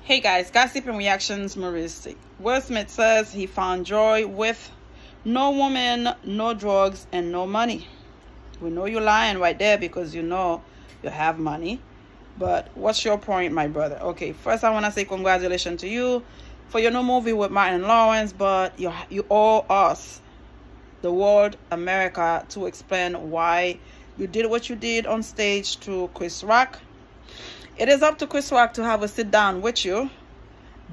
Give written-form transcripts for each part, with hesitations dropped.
Hey guys, gossiping reactions, Maurice. Will Smith says he found joy with no woman, no drugs, and no money. We know you're lying right there because you know you have money. But what's your point, my brother? Okay, first I want to say congratulations to you for your new movie with Martin Lawrence, but you owe us, the world, America, to explain why you did what you did on stage to Chris Rock. It is up to Chris Rock to have a sit down with you,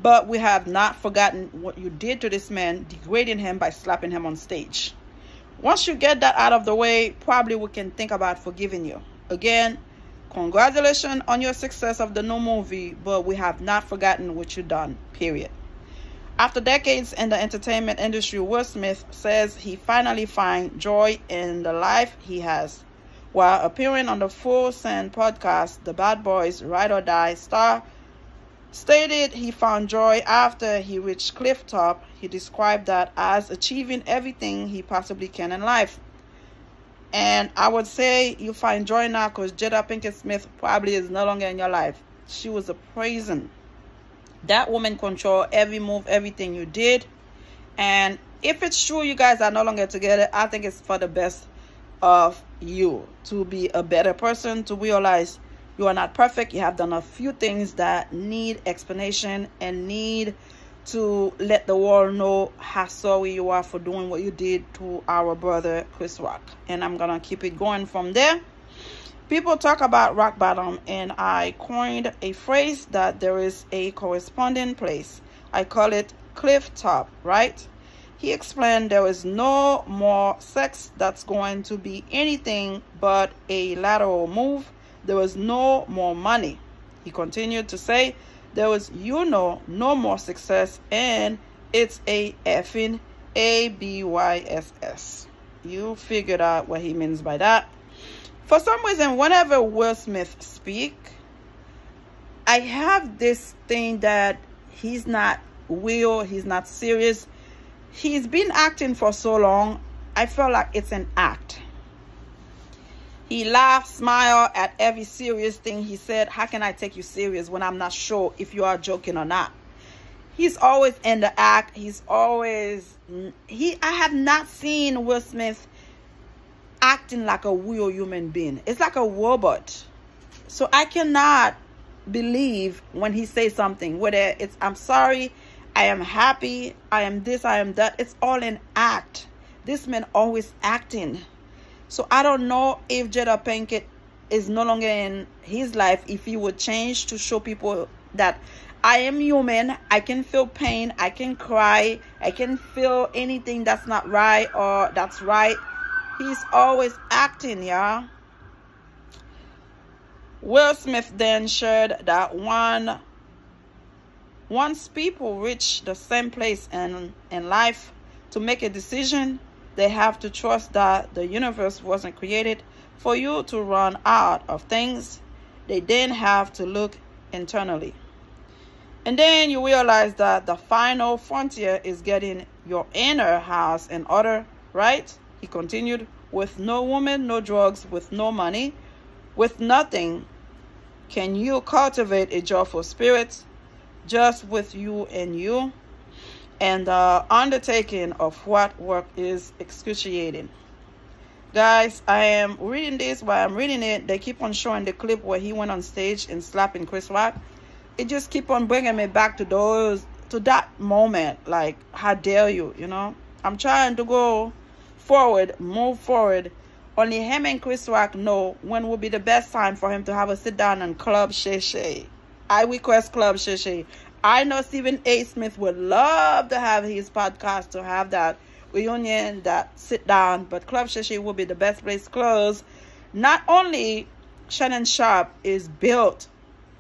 but we have not forgotten what you did to this man, degrading him by slapping him on stage. Once you get that out of the way, probably we can think about forgiving you. Again, congratulations on your success of the new movie, but we have not forgotten what you done, period. After decades in the entertainment industry, Will Smith says he finally finds joy in the life he has. While appearing on the Full Send podcast, the Bad Boys Ride or Die star stated he found joy after he reached cliff top. He described that as achieving everything he possibly can in life. And I would say you find joy now because Jada Pinkett Smith probably is no longer in your life. She was a prison. That woman controlled every move, everything you did. And if it's true you guys are no longer together, I think it's for the best of you to be a better person, to realize you are not perfect. You have done a few things that need explanation and need to let the world know how sorry you are for doing what you did to our brother Chris Rock. And I'm gonna keep it going from there. People talk about rock bottom, and I coined a phrase that there is a corresponding place. I call it cliff top, right? He explained there is no more sex that's going to be anything but a lateral move. There was no more money. He continued to say there was, no more success, and it's a effing ABYSS. You figured out what he means by that. For some reason, whenever Will Smith speak, I have this thing that he's not real, he's not serious. He's been acting for so long, I feel like it's an act. He laughed, smiled at every serious thing he said. How can I take you serious when I'm not sure if you are joking or not? He's always in the act. He's always... I have not seen Will Smith acting like a real human being. It's like a robot. So I cannot believe when he says something, whether it's I'm sorry, I am happy, I am this, I am that. It's all an act. This man always acting. So I don't know if Jada Pinkett is no longer in his life, if he would change to show people that I am human, I can feel pain, I can cry, I can feel anything that's not right or that's right. He's always acting, y'all. Will Smith then shared that once people reach the same place in life to make a decision, they have to trust that the universe wasn't created for you to run out of things. They then have to look internally. And then you realize that the final frontier is getting your inner house in order, right? He continued, with no woman, no drugs, with no money, with nothing, can you cultivate a joyful spirit? Just with you and you, and the undertaking of what work is excruciating. Guys, I am reading this. While I'm reading it, they keep on showing the clip where he went on stage and slapping Chris Rock. It just keep on bringing me back to that moment. Like, how dare you, I'm trying to go forward, move forward. Only him and Chris Rock know when will be the best time for him to have a sit down on Club Shay Shay. I request Club Shay Shay. I know Stephen A. Smith would love to have his podcast, to have that reunion, that sit down, but Club Shay Shay will be the best place close. Not only Shannon Sharp is built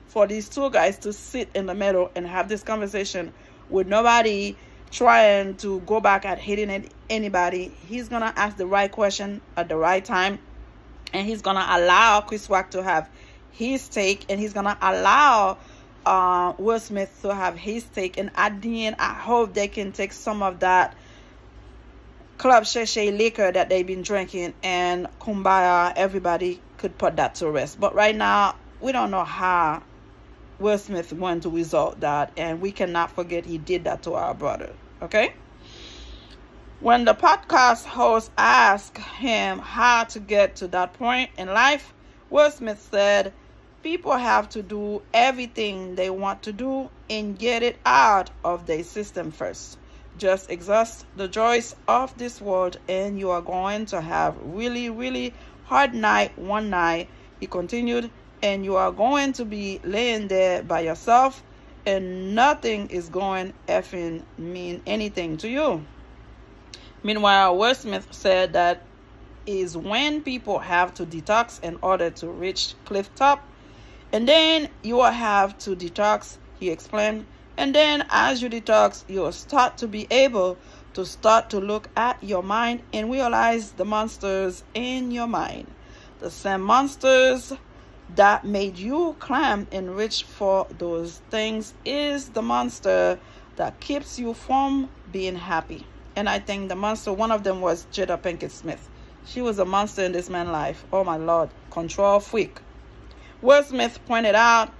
for these two guys to sit in the middle and have this conversation with nobody trying to go back at hitting anybody. He's going to ask the right question at the right time, and he's going to allow Chris Rock to have his take, and he's gonna allow Will Smith to have his take. And at the end, I hope they can take some of that Club Shay Shay liquor that they've been drinking, and kumbaya, everybody could put that to rest. But right now, we don't know how Will Smith went to result that, and we cannot forget he did that to our brother. Okay. When the podcast host asked him how to get to that point in life, Will Smith said, people have to do everything they want to do and get it out of their system first. Just exhaust the joys of this world and you are going to have really, really hard night one night, he continued, and you are going to be laying there by yourself and nothing is going effing mean anything to you. Meanwhile, Will Smith said that is when people have to detox in order to reach cliff top. And then you will have to detox, he explained. And then as you detox, you'll start to be able to start to look at your mind and realize the monsters in your mind. The same monsters that made you climb and reach for those things is the monster that keeps you from being happy. And I think the monster, one of them was Jada Pinkett Smith. She was a monster in this man's life. Oh my Lord, control freak. Will Smith pointed out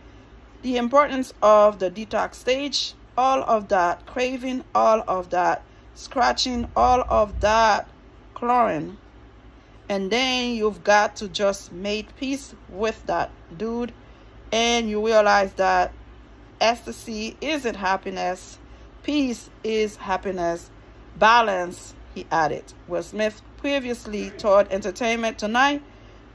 the importance of the detox stage, all of that craving, all of that scratching, all of that clawing. And then you've got to just make peace with that dude. And you realize that ecstasy isn't happiness. Peace is happiness. Balance, he added. Will Smith previously told Entertainment Tonight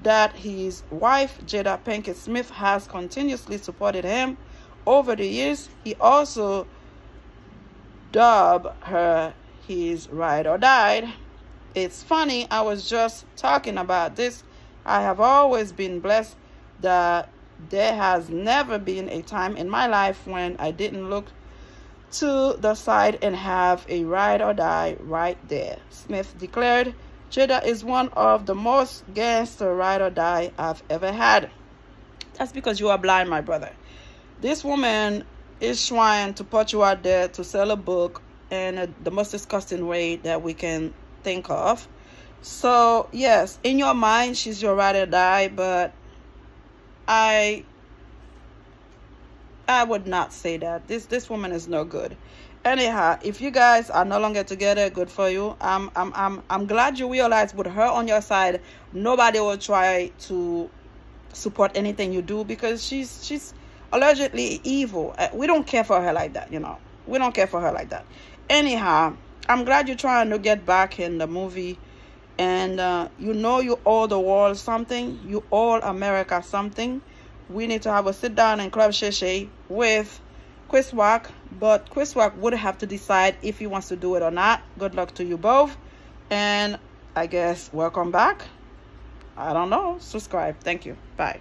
that his wife, Jada Pinkett Smith, has continuously supported him over the years. He also dubbed her his ride or die. It's funny, I was just talking about this. I have always been blessed that there has never been a time in my life when I didn't look to the side and have a ride or die right there, Smith declared. Jada is one of the most gangster ride or die I've ever had. That's because you are blind, my brother. This woman is trying to put you out there to sell a book in the most disgusting way that we can think of. So yes, in your mind she's your ride or die, but I would not say that. This woman is no good. Anyhow, if you guys are no longer together, good for you. I'm glad you realize with her on your side, nobody will try to support anything you do because she's allegedly evil. We don't care for her like that, you know. We don't care for her like that. Anyhow, I'm glad you're trying to get back in the movie, and you know you owe the world something. You owe America something. We need to have a sit down in Club Shay Shay with Chris Rock, but Chris Rock would have to decide if he wants to do it or not. Good luck to you both, and I guess welcome back. I don't know. Subscribe. Thank you. Bye.